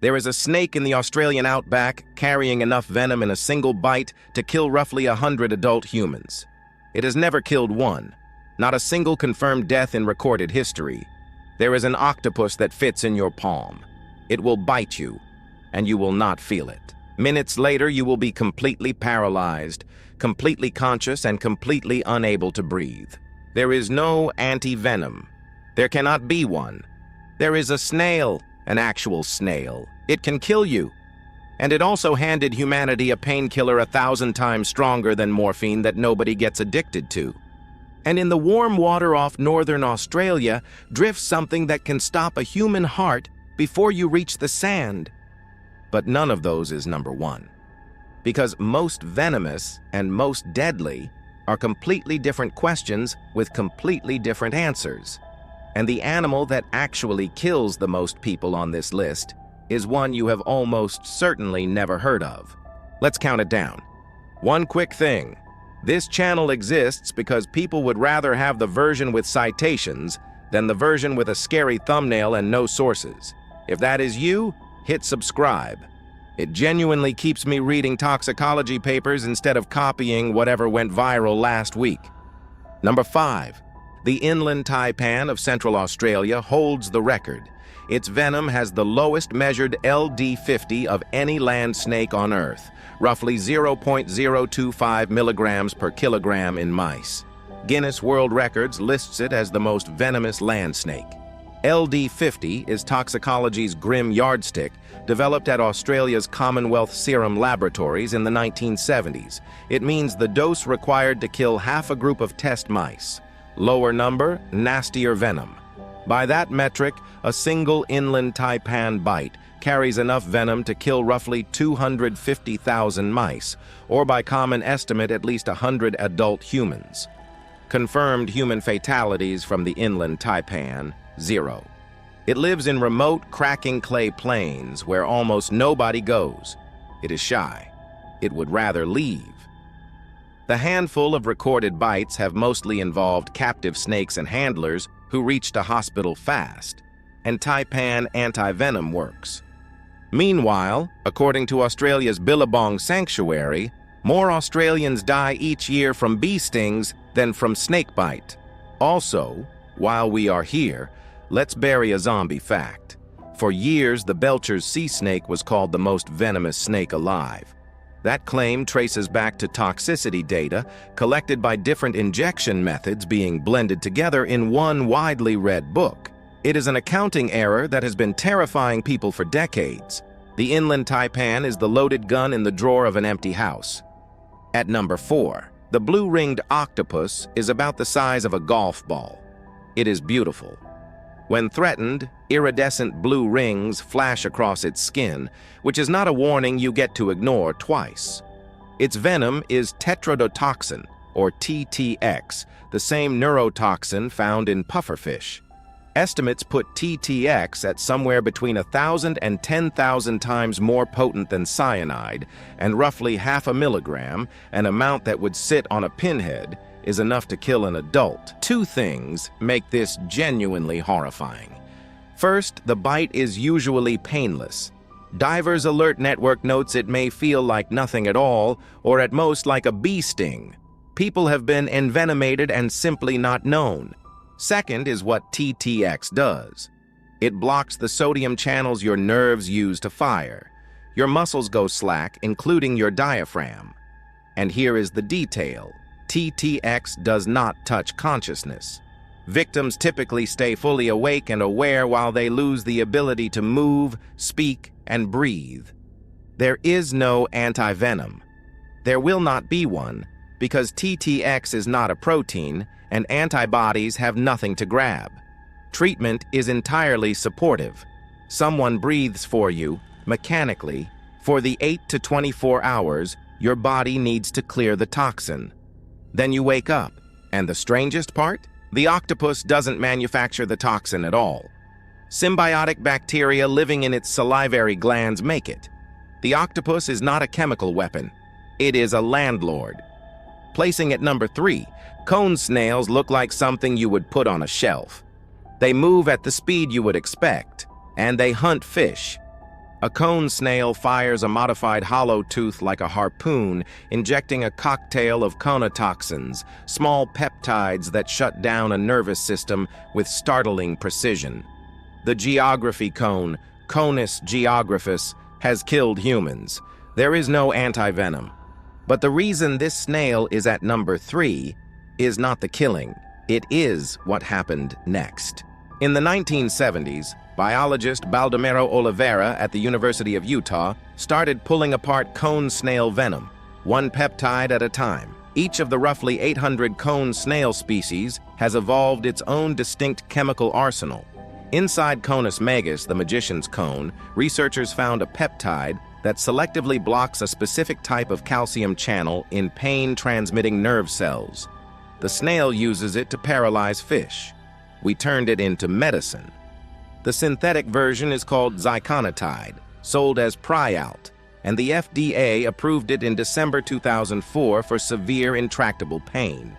There is a snake in the Australian outback carrying enough venom in a single bite to kill roughly 100 adult humans. It has never killed one, not a single confirmed death in recorded history. There is an octopus that fits in your palm. It will bite you, and you will not feel it. Minutes later, you will be completely paralyzed, completely conscious, and completely unable to breathe. There is no anti-venom. There cannot be one. There is a snail, an actual snail. It can kill you. And it also handed humanity a painkiller 1,000 times stronger than morphine that nobody gets addicted to. And in the warm water off northern Australia drifts something that can stop a human heart before you reach the sand. But none of those is number one. Because most venomous and most deadly are completely different questions with completely different answers. And the animal that actually kills the most people on this list is one you have almost certainly never heard of. Let's count it down. One quick thing. This channel exists because people would rather have the version with citations than the version with a scary thumbnail and no sources. If that is you, hit subscribe. It genuinely keeps me reading toxicology papers instead of copying whatever went viral last week. Number 5. The inland taipan of Central Australia holds the record. Its venom has the lowest measured LD50 of any land snake on Earth, roughly 0.025 milligrams per kilogram in mice. Guinness World Records lists it as the most venomous land snake. LD50 is toxicology's grim yardstick, developed at Australia's Commonwealth Serum Laboratories in the 1970s. It means the dose required to kill half a group of test mice. Lower number, nastier venom. By that metric, a single inland taipan bite carries enough venom to kill roughly 250,000 mice, or by common estimate at least 100 adult humans. Confirmed human fatalities from the inland taipan, 0. It lives in remote, cracking clay plains where almost nobody goes. It is shy. It would rather leave. The handful of recorded bites have mostly involved captive snakes and handlers who reached a hospital fast, and taipan anti-venom works. Meanwhile, according to Australia's Billabong Sanctuary, more Australians die each year from bee stings than from snake bite. Also, while we are here, let's bury a zombie fact. For years, the Belcher's sea snake was called the most venomous snake alive. That claim traces back to toxicity data collected by different injection methods being blended together in one widely read book. It is an accounting error that has been terrifying people for decades. The inland taipan is the loaded gun in the drawer of an empty house. At number 4, the blue-ringed octopus is about the size of a golf ball. It is beautiful. When threatened, iridescent blue rings flash across its skin, which is not a warning you get to ignore twice. Its venom is tetrodotoxin, or TTX, the same neurotoxin found in pufferfish. Estimates put TTX at somewhere between 1,000 and 10,000 times more potent than cyanide, and roughly half a milligram, an amount that would sit on a pinhead, is enough to kill an adult. Two things make this genuinely horrifying. First, the bite is usually painless. Divers Alert Network notes it may feel like nothing at all, or at most like a bee sting. People have been envenomated and simply not known. Second is what TTX does. It blocks the sodium channels your nerves use to fire. Your muscles go slack, including your diaphragm. And here is the detail. TTX does not touch consciousness. Victims typically stay fully awake and aware while they lose the ability to move, speak, and breathe. There is no anti-venom. There will not be one because TTX is not a protein and antibodies have nothing to grab. Treatment is entirely supportive. Someone breathes for you, mechanically. For the 8 to 24 hours, your body needs to clear the toxin. Then you wake up, and the strangest part? The octopus doesn't manufacture the toxin at all. Symbiotic bacteria living in its salivary glands make it. The octopus is not a chemical weapon. It is a landlord. Placing at number 3, cone snails look like something you would put on a shelf. They move at the speed you would expect, and they hunt fish. A cone snail fires a modified hollow tooth like a harpoon, injecting a cocktail of toxins, small peptides that shut down a nervous system with startling precision. The geography cone, Conus geographus, has killed humans. There is no anti-venom. But the reason this snail is at number 3 is not the killing. It is what happened next. In the 1970s, biologist Baldomero Oliveira at the University of Utah started pulling apart cone snail venom, one peptide at a time. Each of the roughly 800 cone snail species has evolved its own distinct chemical arsenal. Inside Conus magus, the magician's cone, researchers found a peptide that selectively blocks a specific type of calcium channel in pain-transmitting nerve cells. The snail uses it to paralyze fish. We turned it into medicine. The synthetic version is called ziconotide, sold as Prialt, and the FDA approved it in December 2004 for severe intractable pain.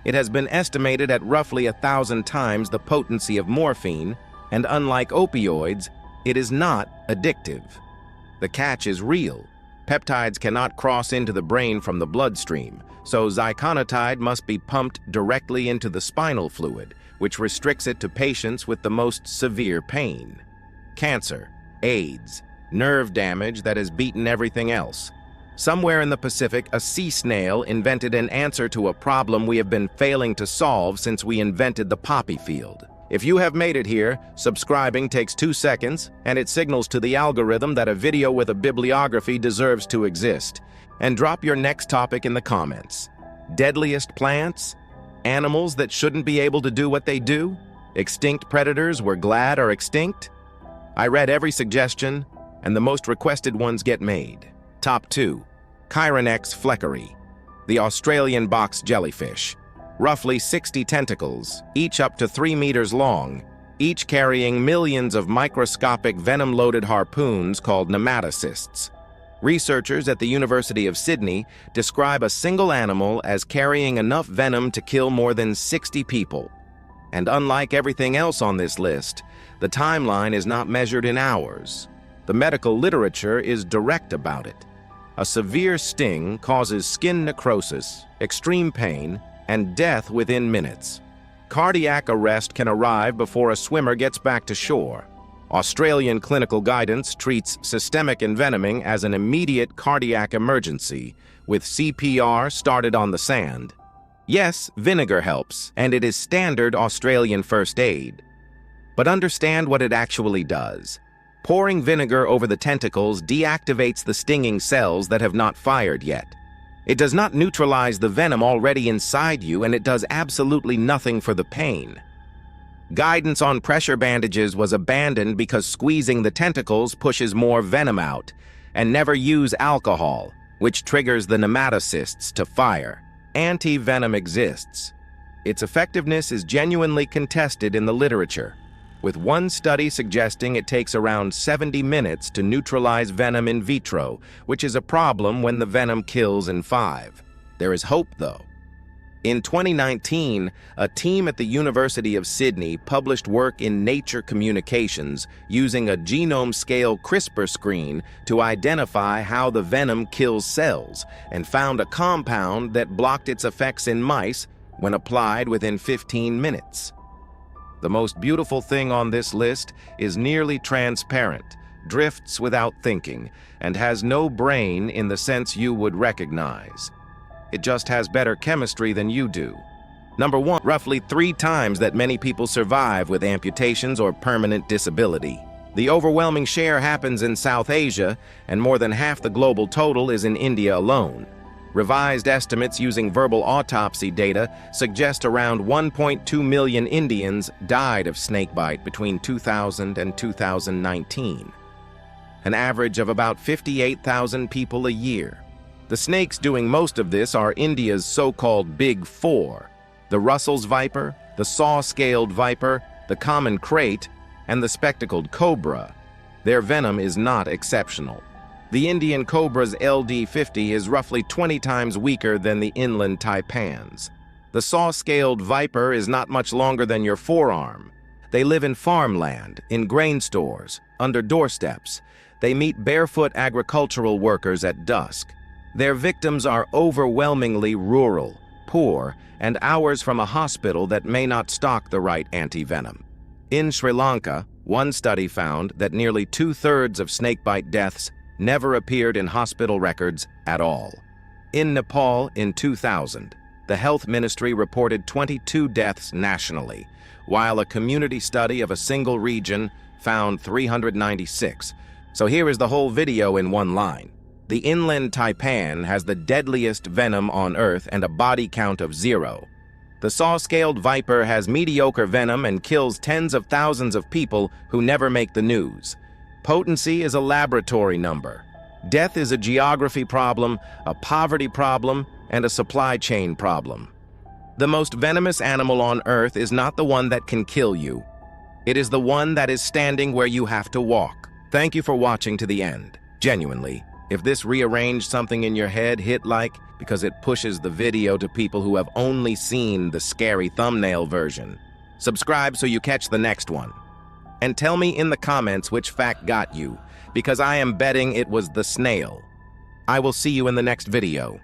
It has been estimated at roughly 1,000 times the potency of morphine, and unlike opioids, it is not addictive. The catch is real. Peptides cannot cross into the brain from the bloodstream, so ziconotide must be pumped directly into the spinal fluid, which restricts it to patients with the most severe pain. Cancer, AIDS, nerve damage that has beaten everything else. Somewhere in the Pacific, a sea snail invented an answer to a problem we have been failing to solve since we invented the poppy field. If you have made it here, subscribing takes 2 seconds, and it signals to the algorithm that a video with a bibliography deserves to exist. And drop your next topic in the comments. Deadliest plants? Animals that shouldn't be able to do what they do? Extinct predators we're glad are extinct? I read every suggestion, and the most requested ones get made. Top 2. Chironex fleckeri, the Australian box jellyfish. Roughly 60 tentacles, each up to 3 meters long, each carrying millions of microscopic venom-loaded harpoons called nematocysts. Researchers at the University of Sydney describe a single animal as carrying enough venom to kill more than 60 people. And unlike everything else on this list, the timeline is not measured in hours. The medical literature is direct about it. A severe sting causes skin necrosis, extreme pain, and death within minutes. Cardiac arrest can arrive before a swimmer gets back to shore. Australian clinical guidance treats systemic envenoming as an immediate cardiac emergency, with CPR started on the sand. Yes, vinegar helps, and it is standard Australian first aid. But understand what it actually does. Pouring vinegar over the tentacles deactivates the stinging cells that have not fired yet. It does not neutralize the venom already inside you, and it does absolutely nothing for the pain. Guidance on pressure bandages was abandoned because squeezing the tentacles pushes more venom out, and never use alcohol, which triggers the nematocysts to fire. Anti-venom exists. Its effectiveness is genuinely contested in the literature, with one study suggesting it takes around 70 minutes to neutralize venom in vitro, which is a problem when the venom kills in 5. There is hope, though. In 2019, a team at the University of Sydney published work in Nature Communications using a genome-scale CRISPR screen to identify how the venom kills cells, and found a compound that blocked its effects in mice when applied within 15 minutes. The most beautiful thing on this list is nearly transparent, drifts without thinking, and has no brain in the sense you would recognize. It just has better chemistry than you do. Number 1, roughly 3 times that many people survive with amputations or permanent disability. The overwhelming share happens in South Asia, and more than half the global total is in India alone. Revised estimates using verbal autopsy data suggest around 1.2 million Indians died of snakebite between 2000 and 2019. An average of about 58,000 people a year. The snakes doing most of this are India's so-called Big Four: the Russell's viper, the saw-scaled viper, the common krait, and the spectacled cobra. Their venom is not exceptional. The Indian cobra's LD50 is roughly 20 times weaker than the inland taipans. The saw-scaled viper is not much longer than your forearm. They live in farmland, in grain stores, under doorsteps. They meet barefoot agricultural workers at dusk. Their victims are overwhelmingly rural, poor, and hours from a hospital that may not stock the right anti-venom. In Sri Lanka, one study found that nearly 2/3 of snakebite deaths never appeared in hospital records at all. In Nepal, in 2000, the Health Ministry reported 22 deaths nationally, while a community study of a single region found 396. So here is the whole video in one line. The inland taipan has the deadliest venom on Earth and a body count of 0. The saw-scaled viper has mediocre venom and kills tens of thousands of people who never make the news. Potency is a laboratory number. Death is a geography problem, a poverty problem, and a supply chain problem. The most venomous animal on Earth is not the one that can kill you. It is the one that is standing where you have to walk. Thank you for watching to the end. Genuinely, if this rearranged something in your head, hit like, because it pushes the video to people who have only seen the scary thumbnail version. Subscribe so you catch the next one. And tell me in the comments which fact got you, because I am betting it was the snail. I will see you in the next video.